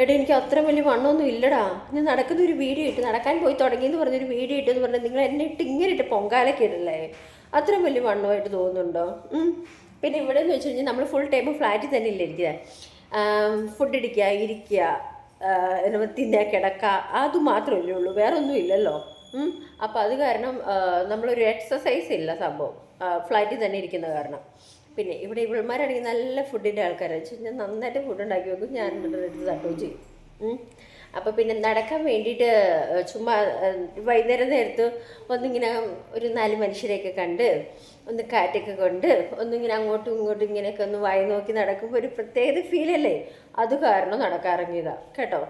എടാ എനിക്ക് അത്ര വലിയ വണ്ണമൊന്നും ഇല്ലടാ. ഞാൻ നടക്കുന്ന ഒരു വീഡിയോ ഇട്ട്, നടക്കാൻ പോയി തുടങ്ങിയെന്ന് പറഞ്ഞൊരു വീഡിയോ ഇട്ടെന്ന് പറഞ്ഞാൽ നിങ്ങൾ എന്നെ ഇട്ട് ഇങ്ങനെ ഇട്ട് പൊങ്കാലൊക്കെ ഇടല്ലേ? അത്ര വലിയ വണ്ണമായിട്ട് തോന്നുന്നുണ്ടോ? പിന്നെ ഇവിടെ എന്ന് വെച്ച് കഴിഞ്ഞാൽ നമ്മൾ ഫുൾ ടൈം ഫ്ലാറ്റിൽ തന്നെ ഇല്ല ഇരിക്കുക. ഫുഡ് അടിക്കുക, ഇരിക്കുക, തിന്നുക, കിടക്കുക, അതുമാത്രമല്ലേ ഉള്ളൂ, വേറെ ഒന്നും ഇല്ലല്ലോ. അപ്പോൾ അത് കാരണം നമ്മളൊരു എക്സസൈസ് ഇല്ല സംഭവം, ഫ്ലാറ്റിൽ തന്നെ ഇരിക്കുന്ന കാരണം. പിന്നെ ഇവിടെ ഇവൾമാരാണെങ്കിൽ നല്ല ഫുഡിൻ്റെ ആൾക്കാരാണ് വെച്ച് കഴിഞ്ഞാൽ നന്നായിട്ട് ഫുഡ് ഉണ്ടാക്കി വെക്കും, ഞാൻ എടുത്ത് തട്ടുകയും ചെയ്യും. അപ്പോൾ പിന്നെ നടക്കാൻ വേണ്ടിയിട്ട് ചുമ്മാ വൈകുന്നേരം നേരത്ത് ഒന്നിങ്ങനെ ഒരു 4 മനുഷ്യരെയൊക്കെ കണ്ട് ഒന്ന് കാറ്റൊക്കെ കൊണ്ട് ഒന്നിങ്ങനെ അങ്ങോട്ടും ഇങ്ങോട്ടും ഇങ്ങനെയൊക്കെ ഒന്ന് വായി നോക്കി നടക്കുമ്പോൾ ഒരു പ്രത്യേക ഫീലല്ലേ, അത് കാരണം നടക്കാറിറങ്ങിയതാണ് കേട്ടോ.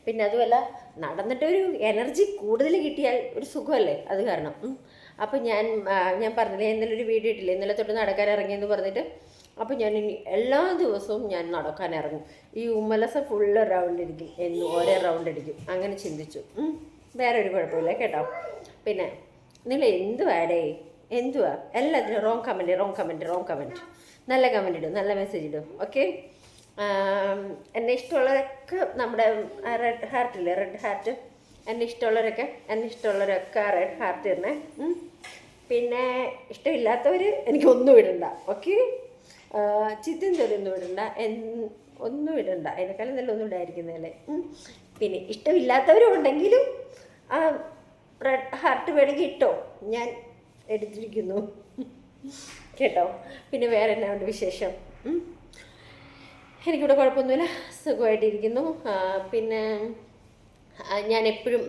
പിന്നെ അതുമല്ല നടന്നിട്ടൊരു എനർജി കൂടുതൽ കിട്ടിയാൽ ഒരു സുഖമല്ലേ, അത് കാരണം. അപ്പം ഞാൻ പറഞ്ഞില്ലേ, ഇന്നലെ ഒരു വീഡിയോ ഇട്ടില്ലേ, ഇന്നലെ തൊട്ട് നടക്കാൻ ഇറങ്ങിയെന്ന് പറഞ്ഞിട്ട്. അപ്പം ഞാൻ ഇനി എല്ലാ ദിവസവും ഞാൻ നടക്കാൻ ഇറങ്ങും. ഈ ഉമ്മലസ ഫുള്ള് റൗണ്ട് അടിക്കും, എന്നും ഓരോ റൗണ്ട് അടിക്കും, അങ്ങനെ ചിന്തിച്ചു. വേറെ ഒരു കുഴപ്പമില്ല കേട്ടോ. പിന്നെ നിങ്ങൾ എന്തുവാ എല്ലാത്തിനും റോങ് കമൻറ്റ്, നല്ല കമൻറ്റ് ഇടും, നല്ല മെസ്സേജ് ഇടും. ഓക്കെ, എന്നെ ഇഷ്ടമുള്ളവരൊക്കെ നമ്മുടെ റെഡ് ഹാർട്ട്, എന്നെ ഇഷ്ടമുള്ളവരൊക്കെ റെഡ് ഹാർട്ട് തന്നെ. പിന്നെ ഇഷ്ടമില്ലാത്തവർ എനിക്കൊന്നും ഇടണ്ട. ഓക്കെ, ചിത്രം തെളിയൊന്നും ഇടണ്ട, ഒന്നും ഇടണ്ട, അതിനേക്കാളും നല്ല ഒന്നും ഇടായിരിക്കുന്നതല്ലേ. പിന്നെ ഇഷ്ടമില്ലാത്തവരും ഉണ്ടെങ്കിലും റെഡ് ഹാർട്ട് വേണമെങ്കിൽ ഇട്ടോ, ഞാൻ എടുത്തിരിക്കുന്നു കേട്ടോ. പിന്നെ വേറെ എന്നാ ഉണ്ട് വിശേഷം? എനിക്കിവിടെ കുഴപ്പമൊന്നുമില്ല, സുഖമായിട്ടിരിക്കുന്നു. പിന്നെ ഞാൻ എപ്പോഴും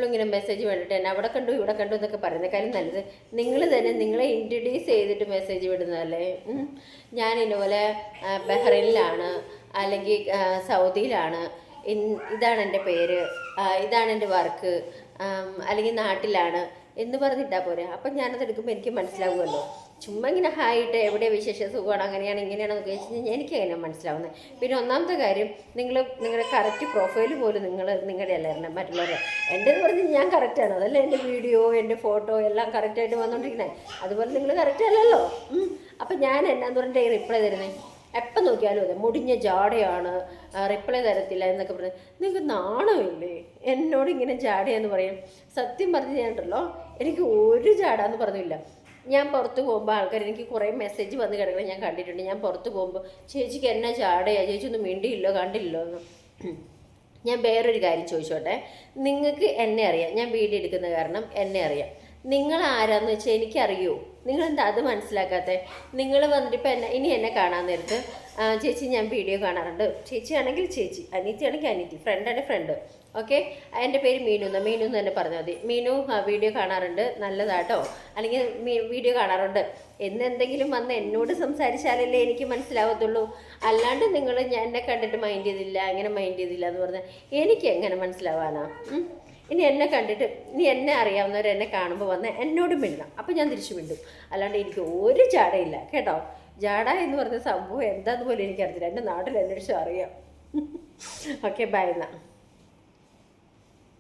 ഇങ്ങനെ മെസ്സേജ് വേണ്ടിയിട്ട് തന്നെ അവിടെ കണ്ടു ഇവിടെ കണ്ടു എന്നൊക്കെ പറയുന്നേക്കാളും നല്ലത് നിങ്ങൾ തന്നെ നിങ്ങളെ ഇൻട്രൊഡ്യൂസ് ചെയ്തിട്ട് മെസ്സേജ് വിടുന്നതല്ലേ. ഞാനിതുപോലെ ബഹ്റൈനിലാണ്, അല്ലെങ്കിൽ സൗദിയിലാണ്, ഇതാണ് എൻ്റെ പേര്, ഇതാണ് എൻ്റെ വർക്ക്, അല്ലെങ്കിൽ നാട്ടിലാണ് എന്ന് പറഞ്ഞിട്ടാൽ പോരെ. അപ്പം ഞാനത് എടുക്കുമ്പോൾ എനിക്ക് മനസ്സിലാവുമല്ലോ. ചുമ്മാ ഇങ്ങനെ ഹായിട്ട് എവിടെ വിശേഷ സുഖമാണ് അങ്ങനെയാണ് ഇങ്ങനെയാണെന്നൊക്കെ വെച്ച് കഴിഞ്ഞാൽ എനിക്ക് എങ്ങനെയാണ് മനസ്സിലാവുന്നത്. പിന്നെ ഒന്നാമത്തെ കാര്യം, നിങ്ങളുടെ കറക്റ്റ് പ്രൊഫൈൽ പോലും നിങ്ങളുടെ അല്ലായിരുന്നു, മറ്റുള്ളവരുടെ. എൻ്റെന്ന് പറഞ്ഞ് ഞാൻ കറക്റ്റാണ്, അതല്ല എൻ്റെ വീഡിയോ എൻ്റെ ഫോട്ടോ എല്ലാം കറക്റ്റായിട്ട് വന്നുകൊണ്ടിരിക്കുന്നത്. അതുപോലെ നിങ്ങൾ കറക്റ്റ് അല്ലല്ലോ. അപ്പം ഞാൻ എന്നാന്ന് പറഞ്ഞിട്ട് ഈ റിപ്ലൈ തരുന്നത്, എപ്പം നോക്കിയാലും അതെ മുടിഞ്ഞ ജാടയാണ്, റിപ്ലൈ തരത്തില്ല എന്നൊക്കെ പറഞ്ഞ് നിങ്ങൾക്ക് നാണമില്ലേ എന്നോട് ഇങ്ങനെ ജാടയാന്ന് പറയും? സത്യം പറഞ്ഞ് ഞാനുണ്ടല്ലോ, എനിക്ക് ഒരു ജാടാന്ന് പറഞ്ഞില്ല. ഞാൻ പുറത്ത് പോകുമ്പോൾ ആൾക്കാർ എനിക്ക് കുറേ മെസ്സേജ് വന്ന് കിടക്കണം ഞാൻ കണ്ടിട്ടുണ്ട്. ഞാൻ പുറത്ത് പോകുമ്പോൾ ചേച്ചിക്ക് എന്നാ ജാടയാ, ചേച്ചി ഒന്നും മിണ്ടിയില്ലോ കണ്ടില്ലോ എന്ന്. ഞാൻ വേറൊരു കാര്യം ചോദിച്ചോട്ടെ, നിങ്ങൾക്ക് എന്നെ അറിയാം, ഞാൻ വീഡിയോ എടുക്കുന്ന കാരണം എന്നെ അറിയാം. നിങ്ങൾ ആരാന്ന് വെച്ചാൽ എനിക്കറിയോ? നിങ്ങളെന്താ അത് മനസ്സിലാക്കാത്തത്? നിങ്ങൾ വന്നിട്ട് ഇപ്പം ഇനി എന്നെ കാണാൻ നേരത്ത് ചേച്ചി ഞാൻ വീഡിയോ കാണാറുണ്ട്, ചേച്ചി ആണെങ്കിൽ ചേച്ചി, അനിയത്തി ആണെങ്കിൽ അനിയത്തി, ഫ്രണ്ടാണെങ്കിൽ ഫ്രണ്ട്. ഓക്കെ, എൻ്റെ പേര് മീനു എന്ന് തന്നെ പറഞ്ഞാൽ മതി. മീനു വീഡിയോ കാണാറുണ്ട്, നല്ലതാട്ടോ, അല്ലെങ്കിൽ വീഡിയോ കാണാറുണ്ട് എന്നെന്തെങ്കിലും വന്ന് എന്നോട് സംസാരിച്ചാലല്ലേ എനിക്ക് മനസ്സിലാവത്തുള്ളൂ. അല്ലാണ്ട് നിങ്ങൾ എന്നെ കണ്ടിട്ട് മൈൻഡ് ചെയ്തില്ല, അങ്ങനെ മൈൻഡ് ചെയ്തില്ല എന്ന് പറഞ്ഞാൽ എനിക്ക് എങ്ങനെ മനസ്സിലാവാനാ? ഇനി എന്നെ കണ്ടിട്ട് ഇനി എന്നെ അറിയാവുന്നവർ എന്നെ കാണുമ്പോൾ വന്ന് എന്നോട് മിണ്ടണം, അപ്പം ഞാൻ തിരിച്ചു മിണ്ടും. അല്ലാണ്ട് എനിക്ക് ഒരു ജാടയില്ല കേട്ടോ. ജാട എന്ന് പറഞ്ഞ സംഭവം എന്താന്ന് പോലും എനിക്കറിയില്ല, എൻ്റെ നാട്ടിൽ അന്വേഷിച്ചും അറിയാം. ഓക്കെ, ബൈ എന്നാ.